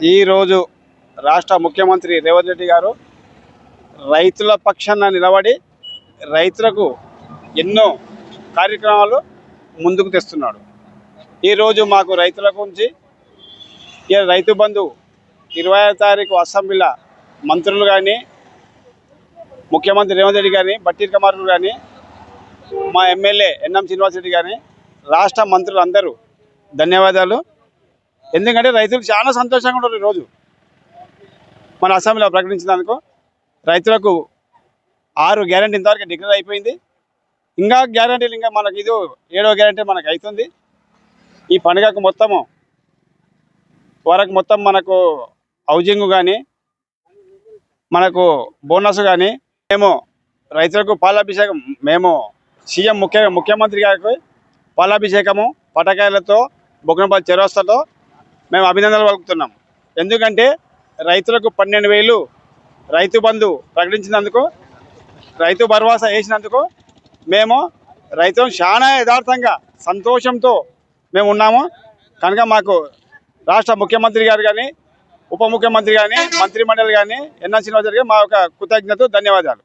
ఈరోజు రాష్ట్ర ముఖ్యమంత్రి రేవంత్ రెడ్డి గారు రైతుల పక్షాన నిలబడి రైతులకు ఎన్నో కార్యక్రమాలు ముందుకు తెస్తున్నాడు. ఈరోజు మాకు రైతుల గురించి రైతు బంధు 25వ తారీఖు అసెంబ్లీలో మంత్రులు కానీ, ముఖ్యమంత్రి రేవంత్ రెడ్డి కానీ, బట్టి కుమార్ కానీ, మా ఎమ్మెల్యే ఎన్ఎం శ్రీనివాస్ రెడ్డి కానీ, రాష్ట్ర మంత్రులు అందరూ ధన్యవాదాలు. ఎందుకంటే రైతులు చాలా సంతోషంగా ఉన్నారు. ఈరోజు మన అసెంబ్లీలో ప్రకటించినందుకు రైతులకు 6 గ్యారెంటీ ఇంతవరకు డిక్లేర్ అయిపోయింది. ఇంకా గ్యారెంటీలు ఇంకా మనకు ఇది 7వ గ్యారెంటీ మనకు అవుతుంది. ఈ పండుగకు మొత్తం మనకు హౌజింగ్ కానీ, మనకు బోనస్ కానీ, మేము రైతులకు పాలాభిషేకం, మేము సీఎం ముఖ్యమంత్రి గారికి పాలాభిషేకము పటకాయలతో బొగ్గనపల్లి చెరువస్తతో మేము అభినందనలు పలుకుతున్నాం. ఎందుకంటే రైతులకు 12,000 రైతు బంధు ప్రకటించినందుకు, రైతు భరోసా వేసినందుకు మేము రైతులను చాలా యథార్థంగా సంతోషంతో మేము ఉన్నాము. కనుక మాకు రాష్ట్ర ముఖ్యమంత్రి గారు కానీ, ఉప ముఖ్యమంత్రి కానీ, మంత్రిమండలి కానీ, ఎన్ఎం శ్రీనివాస్ గారికి మా యొక్క కృతజ్ఞతలు, ధన్యవాదాలు.